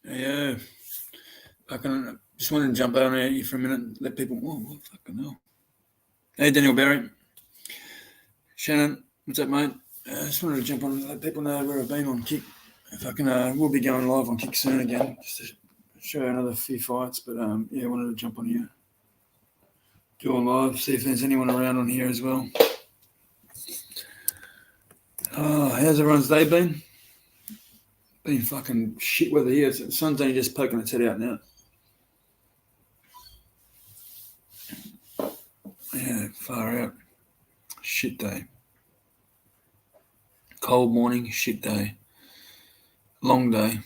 Yeah. I just wanted to jump on here for a minute, let people. Oh, fucking hell. Hey, Daniel Barry. Shannon, what's up, mate? I just wanted to jump on and let people know where I've been on Kick. We'll be going live on Kick soon again, just to show another few fights. But yeah, I wanted to jump on here, do a live, see if there's anyone around on here as well. Oh, how's everyone's day been? Been fucking shit weather here. The sun's only just poking its head out now. Yeah, far out. Shit day. Cold morning, shit day. Long day.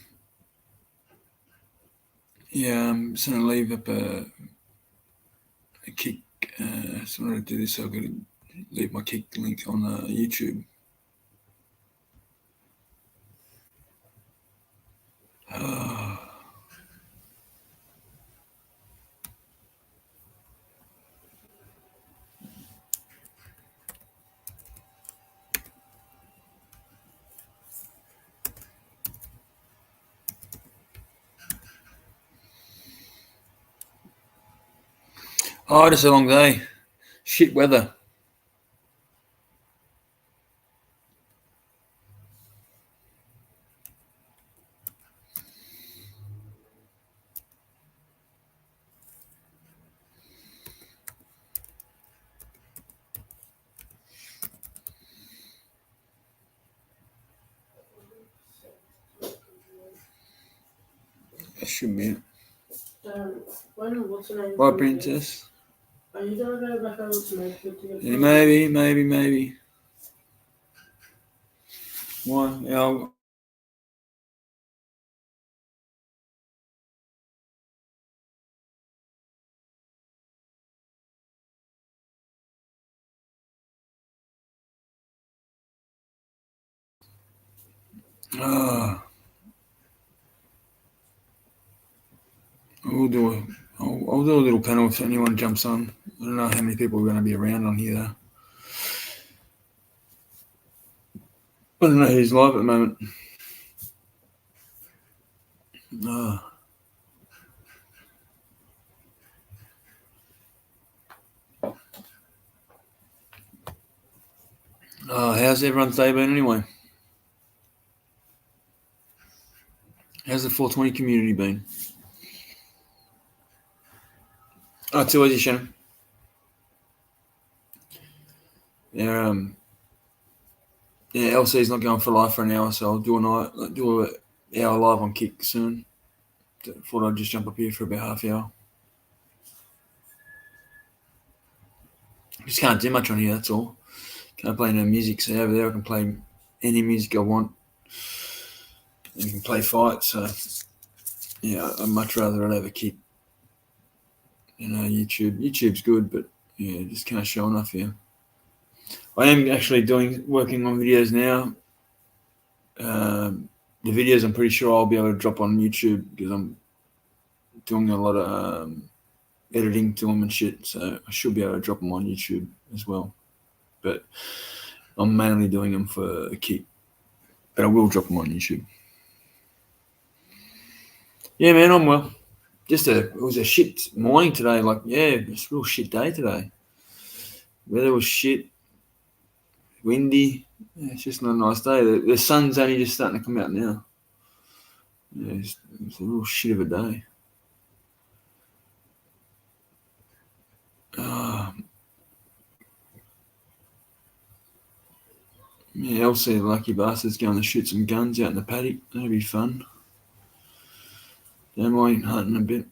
Yeah, I'm just going to leave up a Kick. So I'm going to do this. So I've got to leave my Kick link on YouTube. Oh, just a long day. Shit weather. That should be it. What, princess? Are you going to go back over to Medford to get Yeah, maybe. Why? Yeah, I'll do a little panel if anyone jumps on. I don't know how many people are going to be around on here though. I don't know who's live at the moment. How's everyone's day been anyway? How's the 420 community been? Oh, too easy, Shannon. Yeah, LC's not going for live for an hour, so I'll do an hour live on Kick soon. Thought I'd just jump up here for about half hour. Just can't do much on here, that's all. Can't play no music, so over there I can play any music I want. And you can play fights, so yeah, I'd much rather it over Kick. YouTube's good, but yeah, just can't show enough here. I am actually working on videos now. The videos I'm pretty sure I'll be able to drop on YouTube because I'm doing a lot of editing to them and shit, so I should be able to drop them on YouTube as well. But I'm mainly doing them for a Kick, but I will drop them on YouTube. Yeah, man, I'm well. It was a shit morning today. It's a real shit day today. Weather was shit, windy. Yeah, it's just not a nice day. The sun's only just starting to come out now. Yeah, it's a real shit of a day. Yeah, I'll see the lucky bastards going to shoot some guns out in the paddock. That'll be fun. Don't mind hunting a bit.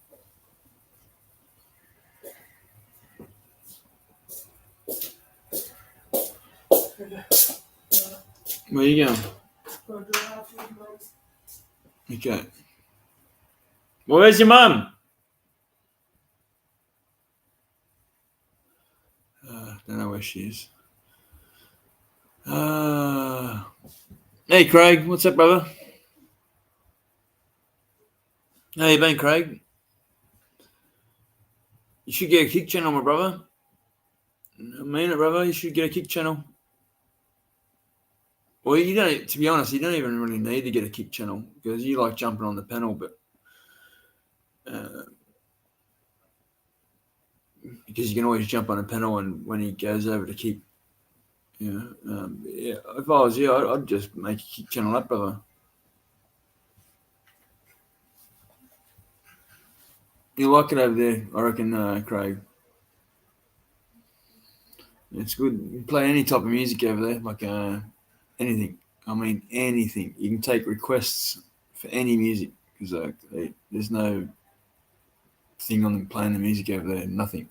Where you going? Okay. Well, where's your mum? Don't know where she is. Hey, Craig. What's up, brother? How you been, Craig? You should get a Kick channel, my brother. I mean it, brother. You should get a Kick channel. Well, you don't. To be honest, you don't even really need to get a Kick channel because you like jumping on the panel. But because you can always jump on a panel and when he goes over to kick. Yeah, if I was you, I'd just make a kick channel up, brother. You like it over there, I reckon, Craig. It's good. You can play any type of music over there, like anything. I mean, anything. You can take requests for any music because there's no thing on playing the music over there. Nothing.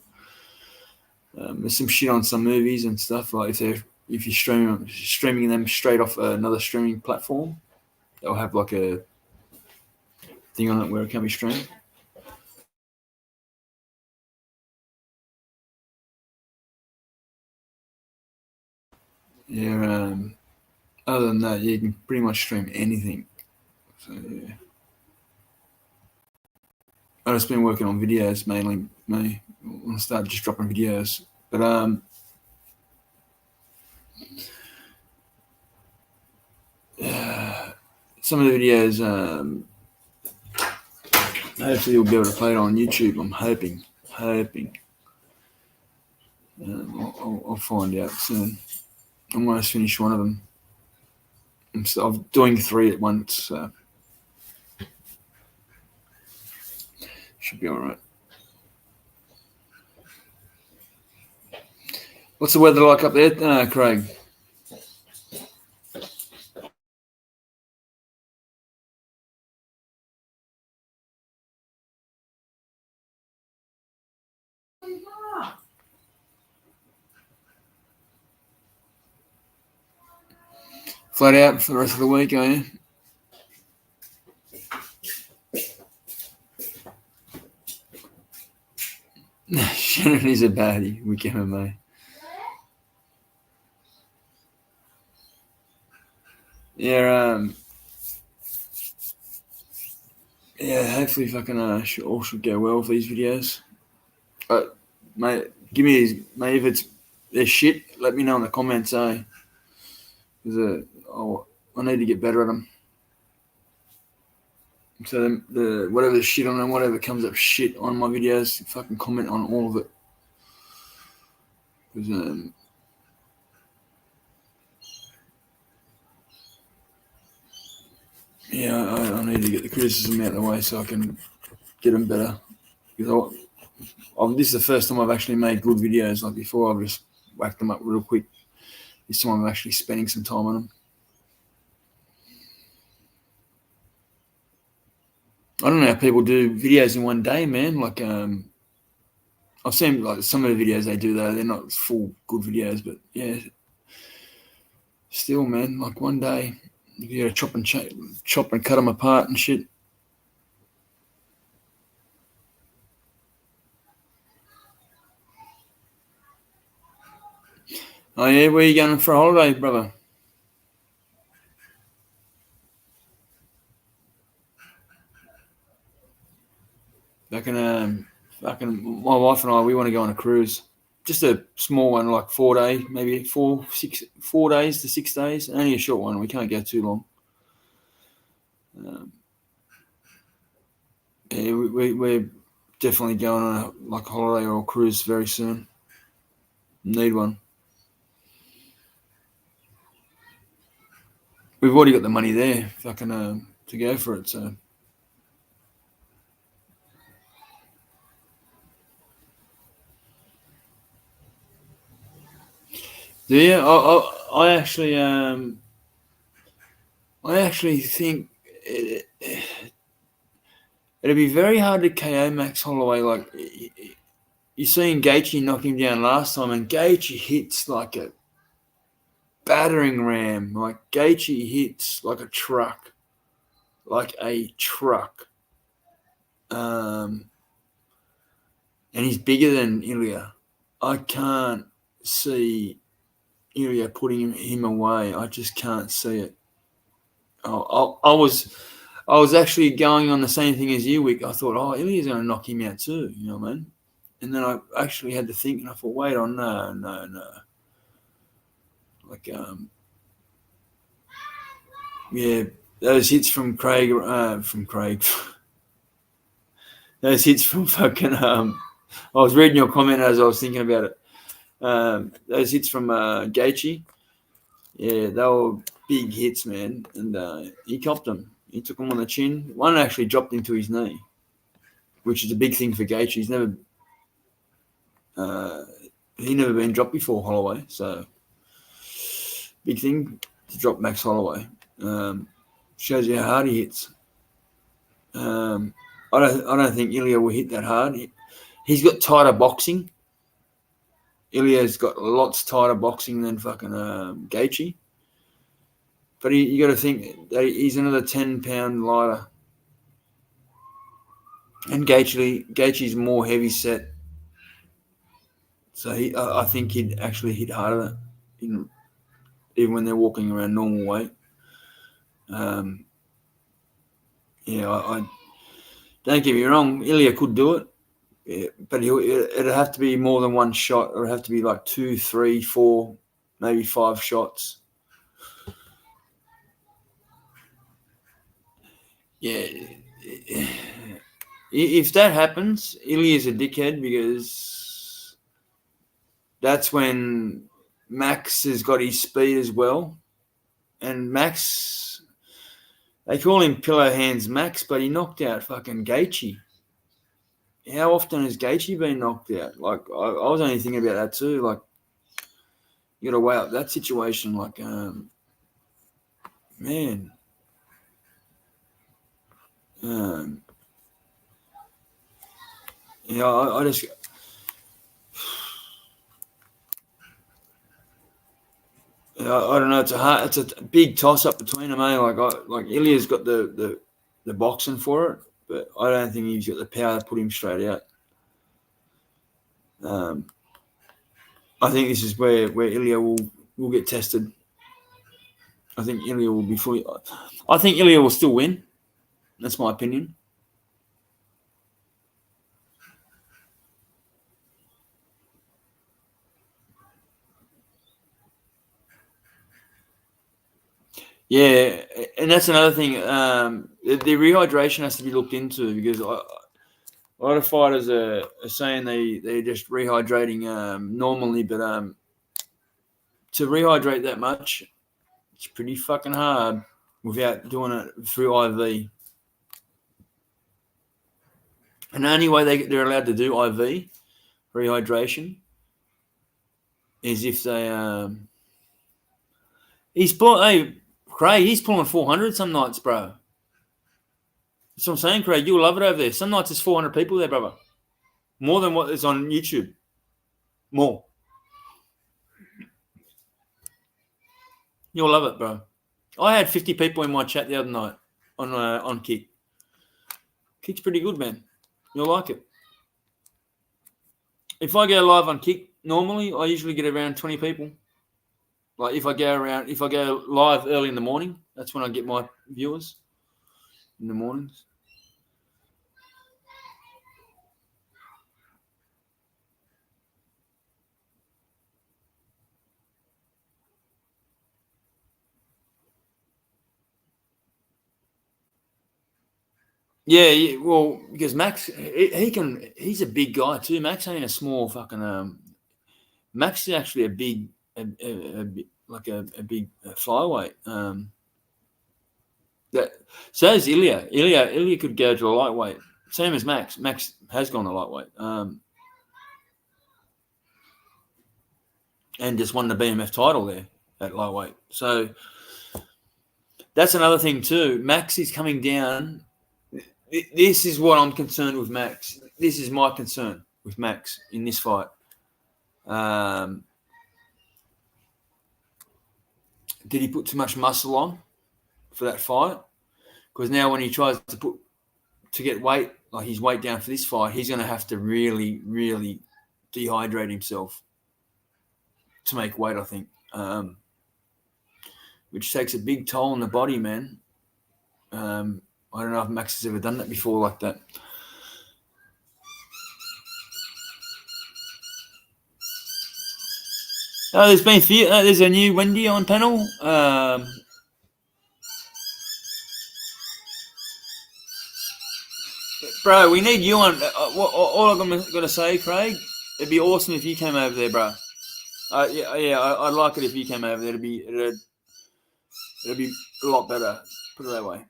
There's some shit on some movies and stuff. Like if you're streaming them straight off another streaming platform, they'll have like a thing on it where it can be streamed. Yeah. Other than that, you can pretty much stream anything. So yeah. I've just been working on videos mainly. Me, when I started just dropping videos, but some of the videos, hopefully you'll be able to play it on YouTube. I'm hoping. I'll find out soon. I'm almost finished one of them. I'm doing 3 at once, so should be all right. What's the weather like up there, Craig? Flat out for the rest of the week, are you? Shannon is a baddie. We can MMA. Yeah, hopefully fucking all should go well with these videos. Mate, mate, if they're shit, let me know in the comments, eh? Because I need to get better at them. So the whatever shit on them, whatever comes up shit on my videos, fucking comment on all of it. Because I need to get the criticism out of the way so I can get them better. Because this is the first time I've actually made good videos. Like before, I've just whacked them up real quick. This time I'm actually spending some time on them. I don't know how people do videos in one day, man. Like I've seen like some of the videos they do though, they're not full good videos, but yeah, still, man, like one day you gotta chop and cut them apart and shit. Oh yeah, where are you going for a holiday, brother? Fucking my wife and I, we want to go on a cruise. Just a small one, like 4 day, maybe 4 days to 6 days. Only a short one. We can't go too long. Yeah, we're definitely going on a holiday or a cruise very soon. Need one. We've already got the money there, fucking to go for it. So. Yeah, I actually think it'd be very hard to KO Max Holloway. Like you seen Gaethje knock him down last time, and Gaethje hits like a battering ram. Like Gaethje hits like a truck, and he's bigger than Ilya. I can't see Ilya putting him away. I just can't see it. I was actually going on the same thing as you, Wick. I thought, Ilya's going to knock him out too. You know what I mean? And then I actually had to think, and I thought, wait on, no. Like, yeah, those hits from Craig, Those hits from fucking. I was reading your comment as I was thinking about it. Those hits from Gaethje, yeah, they were big hits, man, and he copped them. He took them on the chin. One actually dropped into his knee, which is a big thing for Gaethje. He's never been dropped before, Holloway, so big thing to drop Max Holloway. Shows you how hard he hits. I don't think Ilya will hit that hard. He's got tighter boxing. Ilya's got lots tighter boxing than fucking Gaethje. But you got to think that he's another 10-pound lighter. And Gaethje's more heavy set. So I think he'd actually hit harder, even when they're walking around normal weight. I don't get me wrong, Ilya could do it. Yeah, but it'd have to be more than one shot. It'd have to be like 2, 3, 4, maybe 5 shots. Yeah. If that happens, Ilya's a dickhead because that's when Max has got his speed as well. And Max, they call him Pillow Hands Max, but he knocked out fucking Gaethje. How often has Gaethje been knocked out? Like, I was only thinking about that too. Like, you got to weigh up that situation. Like, man. I just... I don't know. It's a big toss-up between them, eh? Like Ilya's got the boxing for it, but I don't think he's got the power to put him straight out. I think this is where Ilya will get tested. I think Ilya will be fully... I think Ilya will still win. That's my opinion. Yeah, and that's another thing. The rehydration has to be looked into because a lot of fighters are saying they're just rehydrating normally, but to rehydrate that much, it's pretty fucking hard without doing it through IV. And the only way they're allowed to do IV rehydration is if they Craig, he's pulling 400 some nights, bro. That's what I'm saying, Craig. You'll love it over there. Some nights there's 400 people there, brother. More than what is on YouTube. More. You'll love it, bro. I had 50 people in my chat the other night on Kick. Kick's pretty good, man. You'll like it. If I go live on Kick, normally I usually get around 20 people. Like if I go live early in the morning, that's when I get my viewers in the mornings. Yeah, well, because Max, he's a big guy too. Max ain't a small fucking. Max is actually a big flyweight. So is Ilya. Ilya could go to a lightweight. Same as Max. Max has gone to lightweight. And just won the BMF title there at lightweight. So that's another thing too. Max is coming down. This is what I'm concerned with Max. This is my concern with Max in this fight. Did he put too much muscle on for that fight? Because now when he tries to get weight, like his weight down for this fight, he's going to have to really, really dehydrate himself to make weight, I think, which takes a big toll on the body, man. I don't know if Max has ever done that before like that. There's a new Wendy on panel. Bro, we need you on. All I'm gonna say, Craig, it'd be awesome if you came over there, bro. I'd like it if you came over there. It'd be a lot better. Put it that way.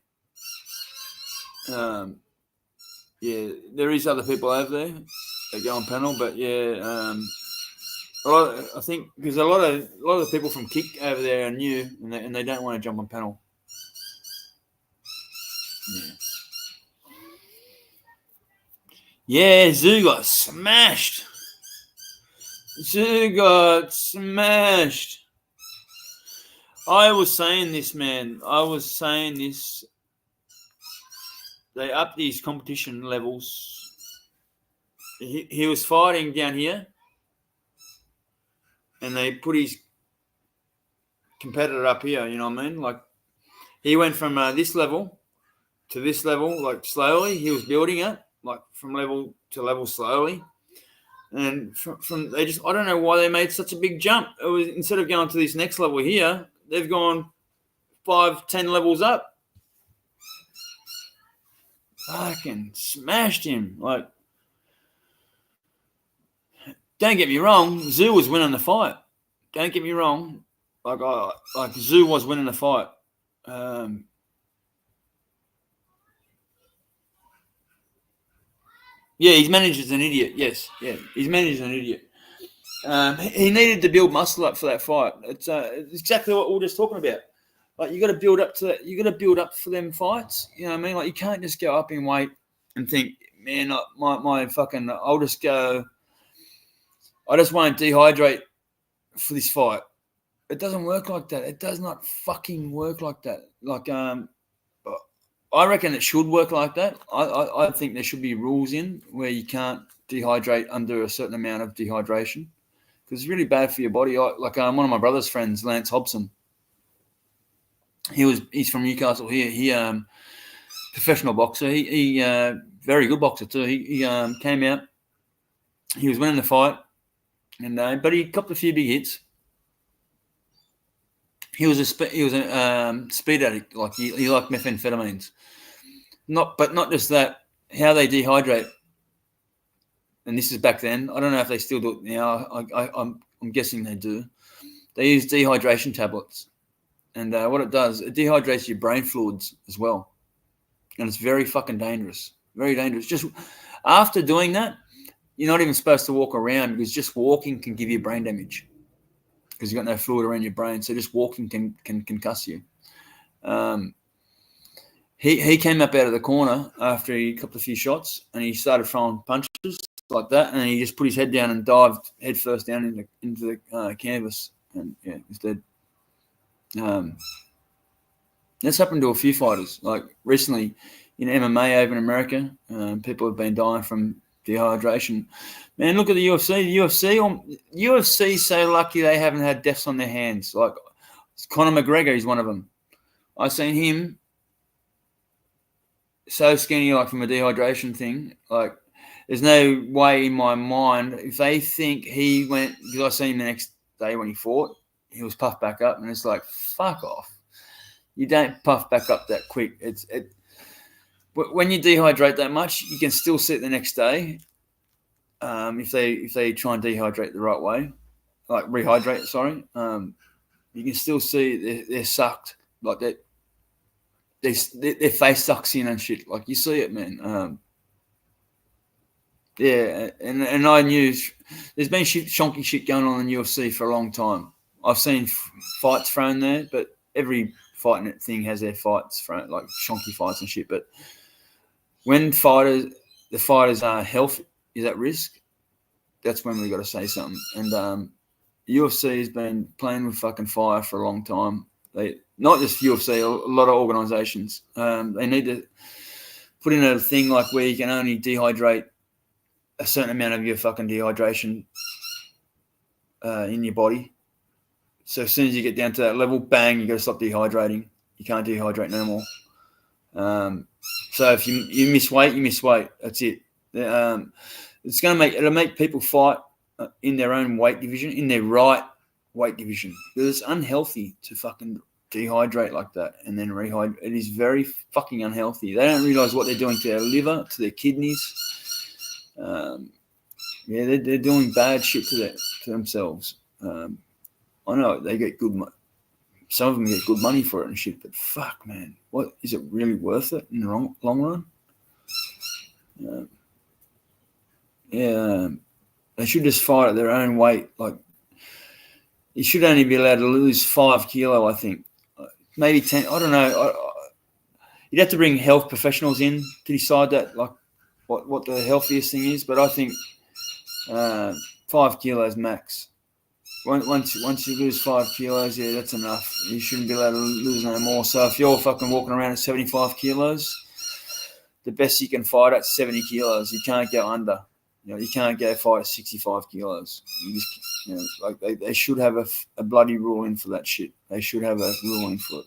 Yeah, there is other people over there that go on panel, but yeah, I think because a lot of the people from Kick over there are new, and they don't want to jump on panel. Yeah, Zoo got smashed. I was saying this, man. They upped these competition levels. He was fighting down here, and they put his competitor up here. You know what I mean? Like he went from this level to this level, like slowly. He was building it, like from level to level slowly. And from they just, I don't know why they made such a big jump. It was instead of going to this next level here, they've gone 5-10 levels up. Fucking smashed him. Like, don't get me wrong, Zoo was winning the fight. Don't get me wrong. Like Zoo was winning the fight. Yeah, his manager's an idiot. Yes, yeah, his manager's an idiot. He needed to build muscle up for that fight. It's exactly what we were just talking about. Like you got to build up to that. You got to build up for them fights. You know what I mean? Like you can't just go up in weight and think, man, my fucking, I'll just go. I just won't dehydrate for this fight. It doesn't work like that. It does not fucking work like that. Like I reckon it should work like that. I think there should be rules in where you can't dehydrate under a certain amount of dehydration because it's really bad for your body. One of my brother's friends, Lance Hobson, he's from Newcastle here. He professional boxer. He very good boxer too. He came out. He was winning the fight, and but he copped a few big hits. He was a speed addict. Like he liked methamphetamines. Not just that. How they dehydrate, and this is back then. I don't know if they still do it now. I'm guessing they do. They use dehydration tablets, and what it does, it dehydrates your brain fluids as well, and it's very fucking dangerous. Very dangerous. Just after doing that, you're not even supposed to walk around because just walking can give you brain damage. Because you've got no fluid around your brain, so just walking can concuss you. He came up out of the corner after he copped a few shots, and he started throwing punches like that, and he just put his head down and dived head first down into the canvas, and yeah, he's dead. That's happened to a few fighters. Like recently in MMA over in America, people have been dying from dehydration. Man, look at the UFC. The UFC is so lucky they haven't had deaths on their hands. Like Conor McGregor is one of them. I seen him so skinny, like from a dehydration thing. Like there's no way in my mind if they think he went, because I seen him the next day when he fought, he was puffed back up, and it's like fuck off. You don't puff back up that quick. When you dehydrate that much, you can still see it the next day. If they try and dehydrate the right way, like rehydrate, sorry, you can still see they're sucked like that. Their face sucks in and shit. Like you see it, man. Yeah, and I knew there's been shonky shit going on in UFC for a long time. I've seen fights thrown there, but every fighting thing has their fights thrown, like shonky fights and shit. But when the fighters' health is at risk, that's when we got to say something. And UFC has been playing with fucking fire for a long time. Not just UFC, a lot of organisations. They need to put in a thing like where you can only dehydrate a certain amount of your fucking dehydration in your body. So as soon as you get down to that level, bang, you got to stop dehydrating. You can't dehydrate no more. So if you miss weight, you miss weight. That's it. It'll make people fight in their own weight division, in their right weight division, because it's unhealthy to dehydrate like that and then rehydrate. It is very fucking unhealthy. They don't realize what they're doing to their liver, to their kidneys. They're doing bad shit to themselves. I know they get good money. Some of them get good money for it and shit, but fuck, man, what is it really worth it in the long run? They should just fight at their own weight. Like, you should only be allowed to lose 5 kilo, I think, maybe 10. I don't know. You'd have to bring health professionals in to decide that, like, what the healthiest thing is. But I think 5 kilos max. Once you lose 5 kilos, yeah, that's enough. You shouldn't be allowed to lose no more. So if you're fucking walking around at 75 kilos, the best you can fight at 70 kilos. You can't go under. You can't go fight at 65 kilos. You just, like they should have a bloody ruling for that shit. They should have a ruling for it.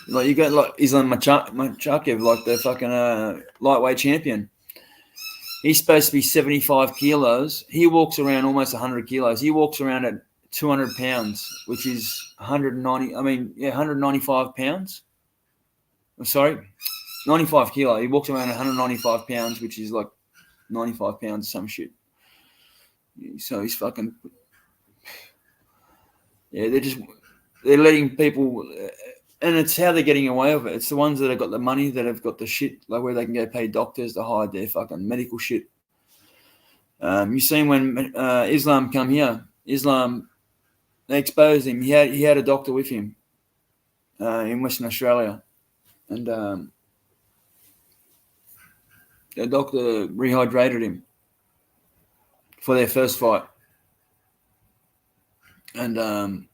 Like, you got like Islam Makhachev, like the fucking lightweight champion. He's supposed to be 75 kilos. He walks around almost 100 kilos. He walks around at 200 pounds, which is 195 pounds. I'm sorry, 95 kilo. He walks around at 195 pounds, which is like 95 pounds or some shit. So he's fucking... Yeah, they're letting people... And it's how they're getting away with it. It's the ones that have got the money, that have got the shit, like where they can go pay doctors to hide their fucking medical shit. You seen when Islam come here, they exposed him. He had a doctor with him in Western Australia. And the doctor rehydrated him for their first fight. And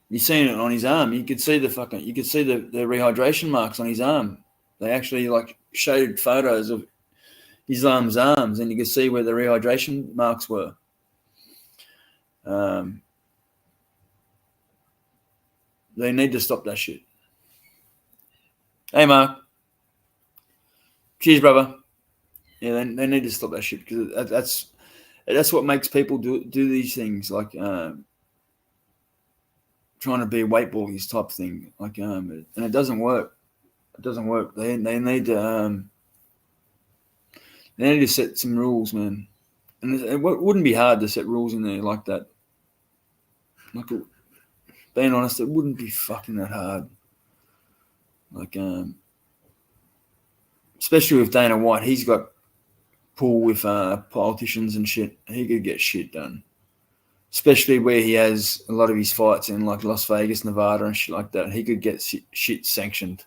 you seen it on his arm. You could see the rehydration marks on his arm. They actually like showed photos of Islam's arms, and you could see where the rehydration marks were. They need to stop that shit. Hey, Mark. Cheers, brother. Yeah, they need to stop that shit, because that's what makes people do these things, like trying to be weight bullies type thing, like and it doesn't work. It doesn't work. They need to set some rules, man. And it wouldn't be hard to set rules in there like that. Like, being honest, it wouldn't be fucking that hard. Like especially with Dana White, he's got pull with politicians and shit. He could get shit done. Especially where he has a lot of his fights in like Las Vegas, Nevada and shit like that. He could get shit sanctioned.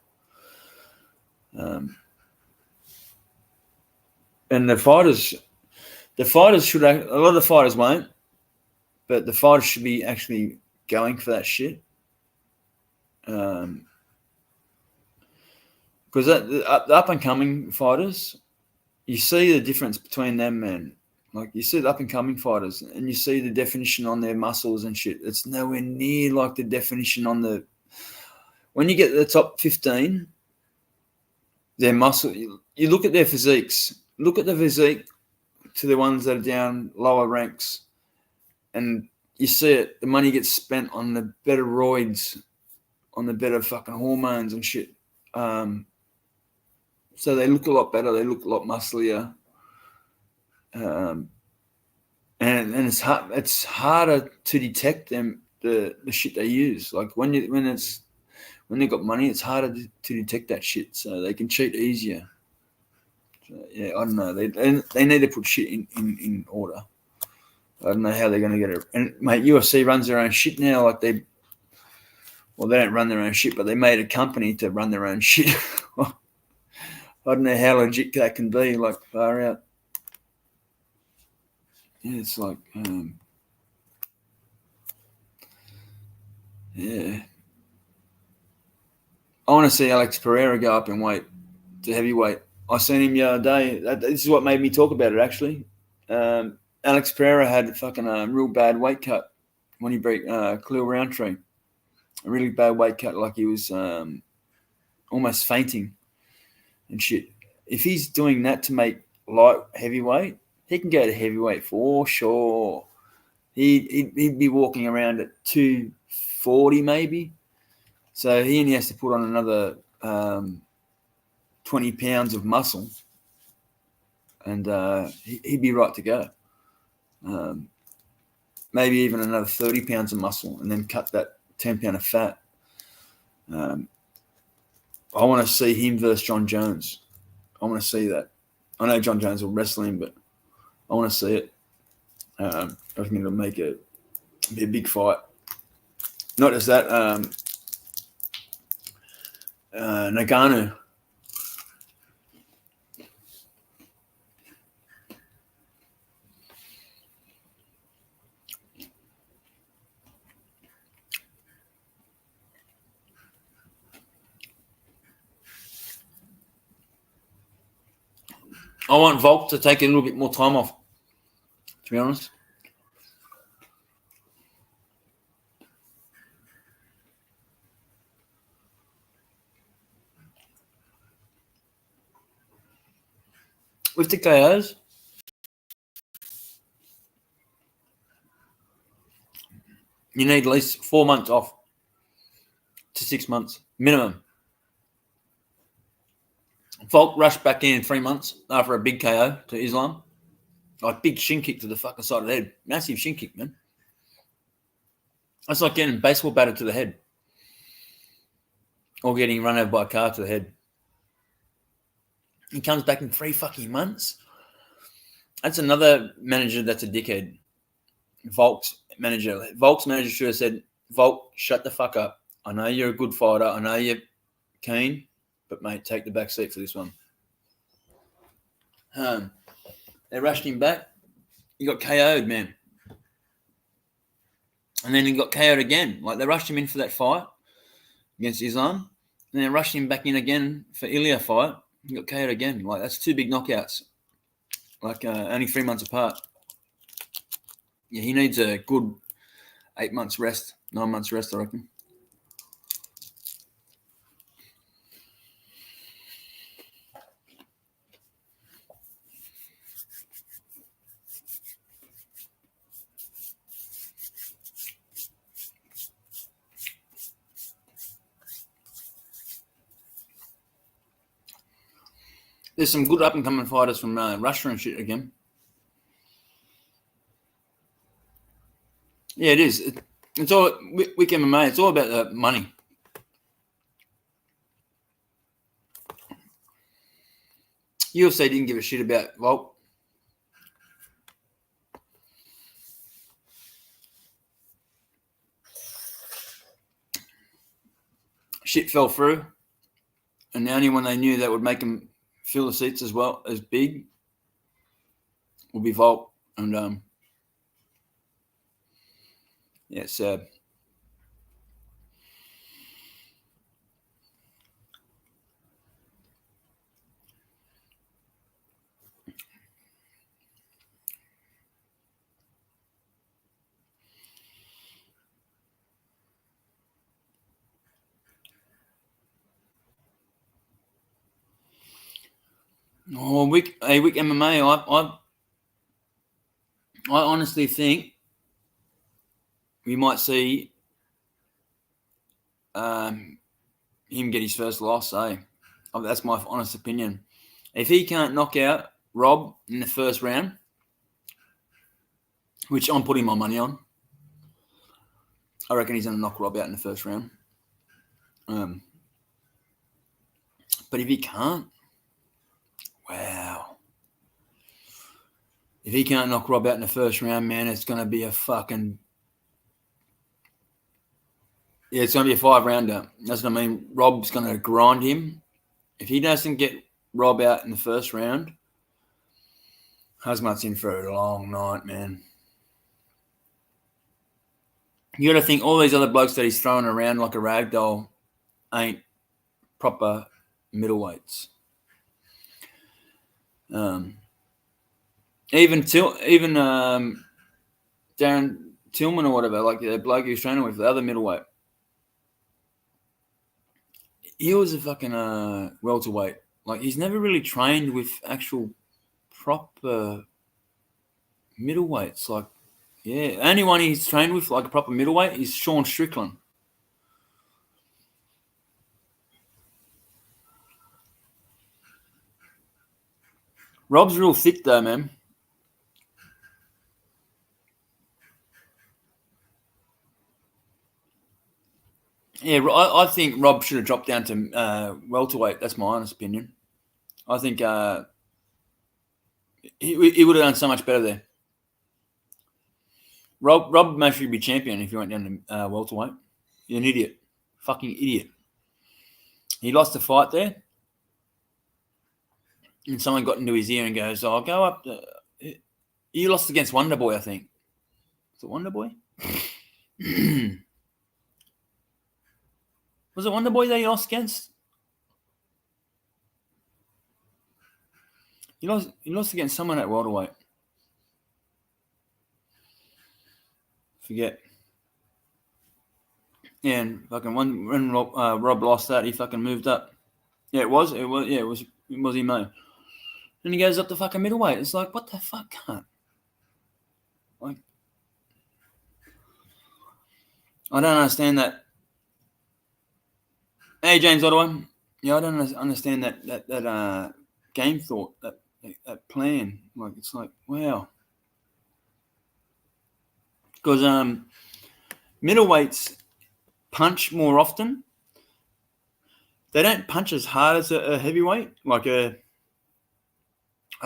And the fighters should, a lot of the fighters won't, but the fighters should be actually going for that shit. Because the up and coming fighters, you see the difference between them, man. Like, you see the up-and-coming fighters, and you see the definition on their muscles and shit. It's nowhere near like the definition on the... When you get to the top 15, their muscle... You look at their physiques. Look at the physique to the ones that are down lower ranks, and you see it. The money gets spent on the better roids, on the better fucking hormones and shit. So they look a lot better. They look a lot musclier. And it's hard. It's harder to detect them, the shit they use. Like when they've got money, it's harder to detect that shit. So they can cheat easier. So, yeah, I don't know. They need to put shit in order. I don't know how they're going to get it. And mate, UFC runs their own shit now. Like they don't run their own shit, but they made a company to run their own shit. I don't know how legit that can be. Like, far out. Yeah, it's like, yeah. I want to see Alex Pereira go up in weight to heavyweight. I seen him the other day. This is what made me talk about it, actually. Alex Pereira had a fucking real bad weight cut when he beat Khalil Roundtree. A really bad weight cut, like he was almost fainting and shit. If he's doing that to make light heavyweight, he can go to heavyweight for sure. he'd be walking around at 240 maybe. So he only has to put on another 20 pounds of muscle, and he'd be right to go. Maybe even another 30 pounds of muscle, and then cut that 10 pound of fat. I want to see him versus John Jones. I want to see that. I know John Jones will wrestle him, but I want to see it. I think it'll be a big fight. Not just that, Nagano. I want Volk to take a little bit more time off, to be honest. With the KOs, you need at least 4 months off to 6 months minimum. Volk rushed back in 3 months after a big KO to Islam. Like big shin kick to the fucking side of the head. Massive shin kick, man. That's like getting baseball batted to the head. Or getting run over by a car to the head. He comes back in 3 fucking months. That's another manager that's a dickhead. Volk's manager should have said, Volk, shut the fuck up. I know you're a good fighter. I know you're keen. But, mate, take the back seat for this one. They rushed him back. He got KO'd, man. And then he got KO'd again. Like, they rushed him in for that fight against Islam. And then rushed him back in again for Ilya fight. He got KO'd again. Like, that's 2 big knockouts. Like, only 3 months apart. Yeah, he needs a good 8 months rest, 9 months rest, I reckon. There's some good up-and-coming fighters from Russia and shit again. Yeah, it is. It's all Wick MMA. It's all about the money. UFC didn't give a shit about Volk. Shit fell through, and the only one they knew that would make them fill the seats as well as big will be Volk, and yeah, it's sad. Oh, Wick MMA. I honestly think we might see him get his first loss. That's my honest opinion. If he can't knock out Rob in the first round, which I'm putting my money on, I reckon he's going to knock Rob out in the first round. But if he can't, wow. If he can't knock Rob out in the first round, man, it's going to be a fucking... Yeah, it's going to be a 5-rounder. That's what I mean. Rob's going to grind him. If he doesn't get Rob out in the first round, Hazmat's in for a long night, man. You got to think all these other blokes that he's throwing around like a rag doll ain't proper middleweights. Even Darren Tillman or whatever, like the bloke he was training with, the other middleweight. He was a fucking welterweight. Like, he's never really trained with actual proper middleweights. Like, Yeah, only one he's trained with, like a proper middleweight, is Sean Strickland. Rob's real thick though, man. Yeah, I think Rob should have dropped down to welterweight. That's my honest opinion. I think he would have done so much better there. Rob may should be champion if he went down to welterweight. You're an idiot. Fucking idiot. He lost the fight there. And someone got into his ear and goes, "Oh, go up." He lost against Wonderboy, I think. Was it Wonderboy? Was it Wonderboy that he lost against? He lost against someone at welterweight. Forget. Yeah, and fucking when Rob lost that, he fucking moved up. Yeah, it was he Mo. And he goes up to fucking middleweight. It's like, what the fuck, cunt? Like, I don't understand that. Hey, James Ottawa. Yeah, I don't understand that game thought, that plan. Like, it's like, wow. Because middleweights punch more often. They don't punch as hard as a heavyweight, like a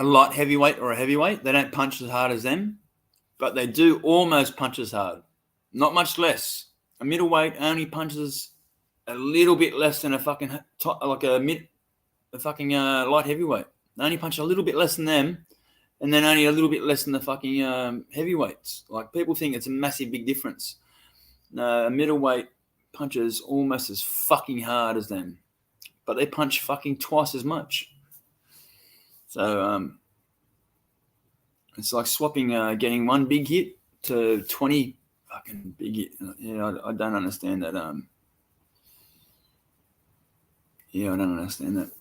light heavyweight or a heavyweight. They don't punch as hard as them, but they do almost punch as hard. Not much less. A middleweight only punches a little bit less than a fucking light heavyweight. They only punch a little bit less than them, and then only a little bit less than the fucking heavyweights. Like, people think it's a massive big difference. No, a middleweight punches almost as fucking hard as them, but they punch fucking twice as much. So it's like swapping getting one big hit to 20 fucking big hit. Yeah, I don't understand that. Yeah, I don't understand that.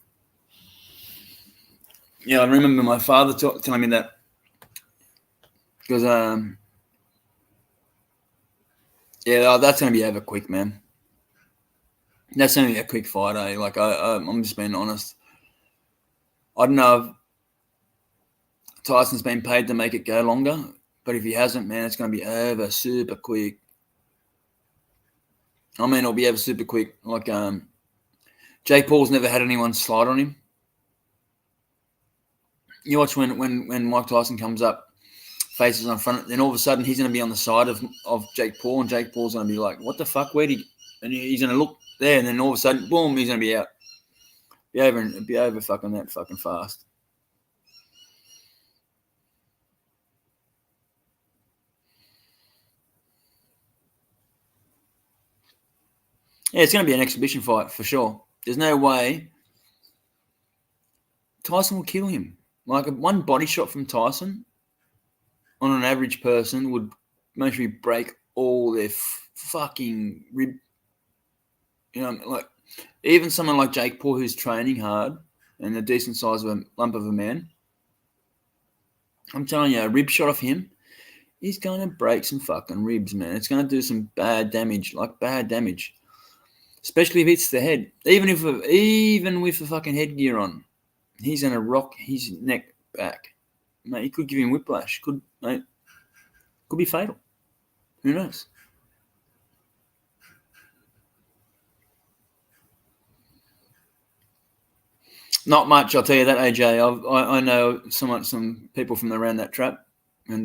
Yeah, I remember my father telling me that, because yeah, that's going to be over quick, man. That's only a quick fight, eh? Like, I'm just being honest. I don't know if Tyson's been paid to make it go longer, but if he hasn't, man, it's going to be over super quick. I mean, it'll be over super quick. Like, Jake Paul's never had anyone slide on him. You watch when Mike Tyson comes up, faces on front, then all of a sudden he's going to be on the side of Jake Paul, and Jake Paul's going to be like, what the fuck, where'd he... And he's going to look there, and then all of a sudden, boom, he's going to be out. Be over fucking that fucking fast. Yeah, it's going to be an exhibition fight for sure. There's no way Tyson will kill him. Like, one body shot from Tyson on an average person would mostly break all their fucking rib. You know, like, even someone like Jake Paul, who's training hard and a decent size of a lump of a man, I'm telling you, a rib shot off him, he's going to break some fucking ribs, man. It's going to do some bad damage, especially if it hits the head. Even with the fucking headgear on, he's going to rock his neck back. Mate, he could give him whiplash. Could be fatal. Who knows? Not much, I'll tell you that, AJ. I know some people from around that trap, and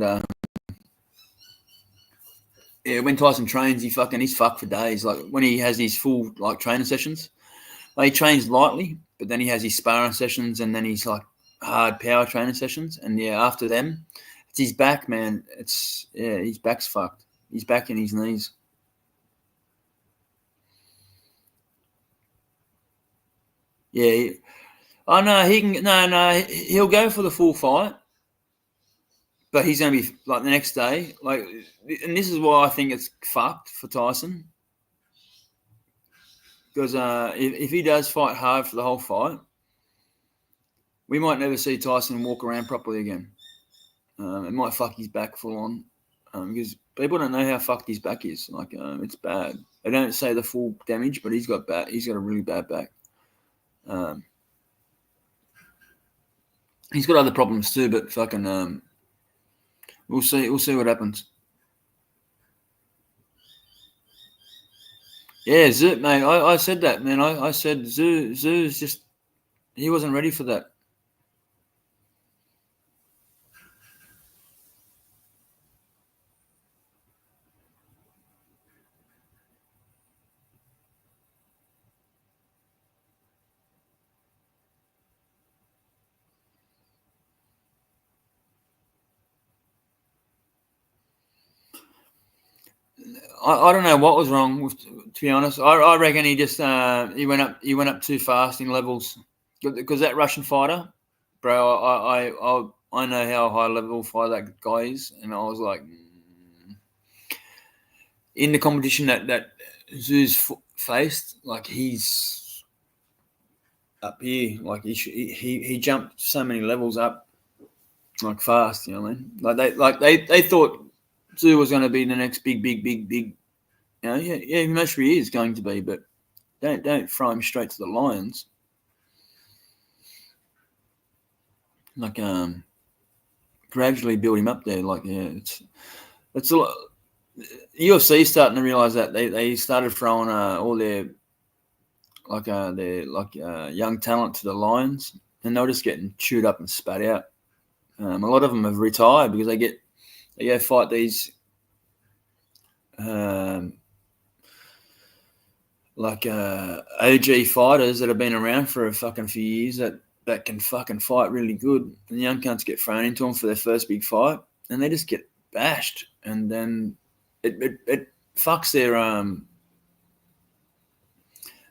yeah, when Tyson trains, he's fucked for days. Like, when he has his full like training sessions, like, he trains lightly, but then he has his sparring sessions, and then he's like hard power training sessions, and yeah, after them, it's his back, man. His back's fucked. His back and his knees. Yeah. Oh no, he'll go for the full fight, but he's going to be like the next day, like, and this is why I think it's fucked for Tyson, because if he does fight hard for the whole fight, we might never see Tyson walk around properly again. It might fuck his back full on. because people don't know how fucked his back is. Like, it's bad. They don't say the full damage, but he's got a really bad back. He's got other problems too, but fucking, we'll see what happens. Yeah, Zoo, mate. I said that, man. I said Zoo's just, he wasn't ready for that. I don't know what was wrong with, to be honest. I reckon he just he went up too fast in levels, because that Russian fighter, bro. I know how high level fighter that guy is, and I was like, in the competition that Zoo's faced, like, he's up here, like he jumped so many levels up, like, fast. You know what I mean? Like they thought Zoo was going to be the next big. You know, yeah, most he is going to be, but don't throw him straight to the lions. Like, gradually build him up there. Like, yeah, it's a lot. UFC starting to realize that they started throwing all their young talent to the lions, and they're just getting chewed up and spat out. A lot of them have retired because they go fight these OG fighters that have been around for a fucking few years that can fucking fight really good. And the young cunts get thrown into them for their first big fight, and they just get bashed, and then it fucks their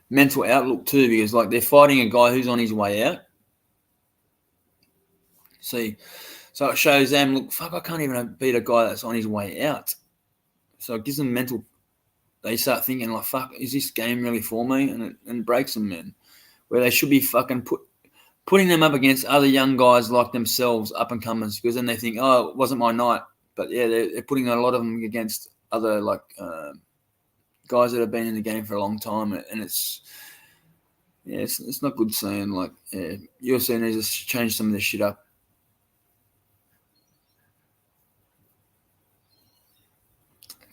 mental outlook too, because, like, they're fighting a guy who's on his way out. See, so it shows them, look, fuck, I can't even beat a guy that's on his way out. So it gives them mental. They start thinking, like, fuck, is this game really for me? And it breaks them, man. Where they should be fucking putting them up against other young guys like themselves, up and comers, because then they think, oh, it wasn't my night. But yeah, they're putting a lot of them against other, like, guys that have been in the game for a long time, and it's not good seeing. Like, yeah, UFC needs to change some of this shit up.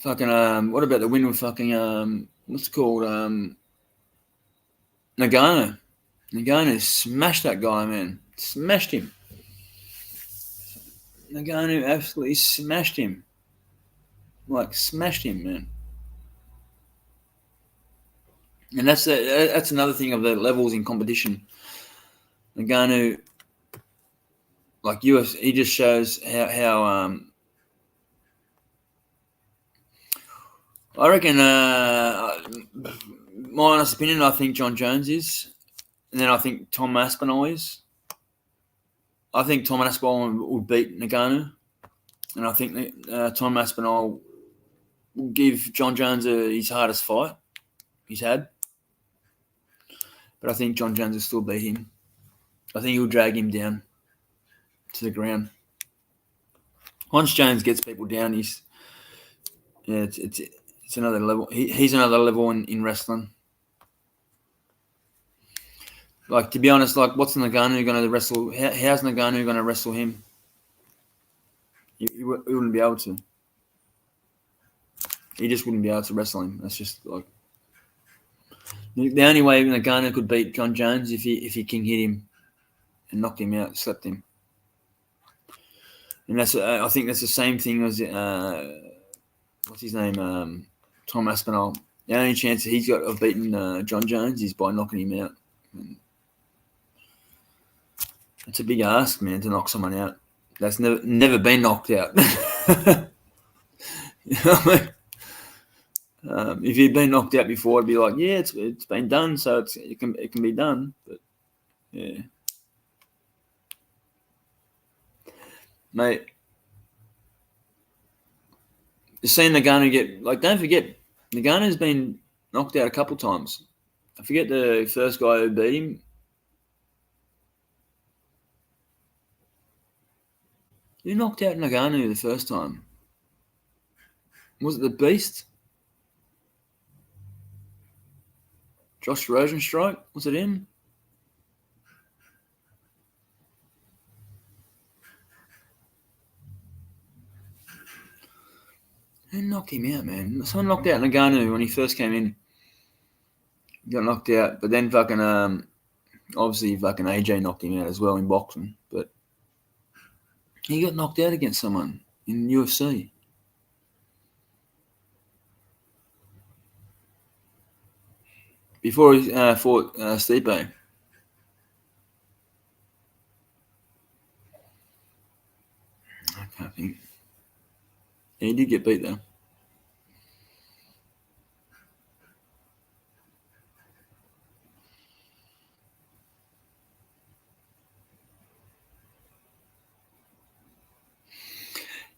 Fucking, what about the win with fucking, what's it called? Nagano. Nagano smashed that guy, man. Smashed him. Nagano absolutely smashed him. Like, smashed him, man. And that's another thing of the levels in competition. Nagano, like, UFC, he just shows how I reckon, my honest opinion, I think John Jones is, and then I think Tom Aspinall is. I think Tom Aspinall will beat Nagano, and I think Tom Aspinall will give John Jones his hardest fight he's had. But I think John Jones will still beat him. I think he'll drag him down to the ground. Once Jones gets people down, it's another level. He's another level in wrestling. Like, to be honest, like, what's Nagano going to wrestle? How's Nagano going to wrestle him? He wouldn't be able to. He just wouldn't be able to wrestle him. That's just, like, the only way Nagano could beat John Jones if he can hit him and knock him out, slept him. And I think that's the same thing as what's his name, Tom Aspinall. The only chance he's got of beating John Jones is by knocking him out. And it's a big ask, man, to knock someone out that's never been knocked out. You know what I mean? If you'd been knocked out before, it'd be like, yeah, it's been done, so it can be done. But yeah, mate, seeing Nagano get, like, don't forget, Nagano's been knocked out a couple times. I forget the first guy who beat him. Who knocked out Nagano the first time? Was it the Beast? Josh Rosenstrike? Was it him? Who knocked him out, man? Someone knocked out Nagano when he first came in. He got knocked out, but then fucking obviously fucking AJ knocked him out as well in boxing. But he got knocked out against someone in UFC. Before he fought Stipe. I can't think. Yeah, he did get beat though.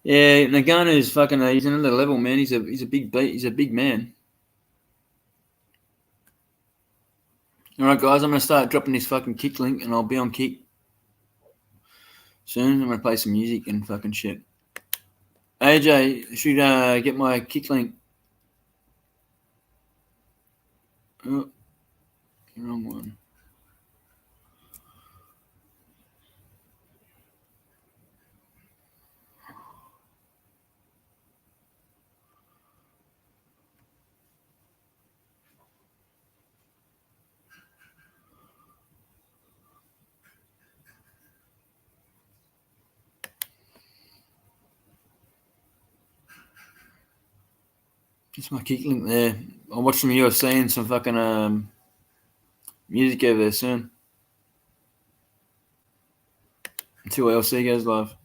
Yeah, Nagano's fucking. He's another level, man. He's a big beat. He's a big man. All right, guys. I'm gonna start dropping this fucking Kick link, and I'll be on Kick soon. I'm gonna play some music and fucking shit. AJ, should get my Kick link. Oh, wrong one. Just my Kick link there. I'll watch some UFC and some fucking music over there soon. Until LC goes live.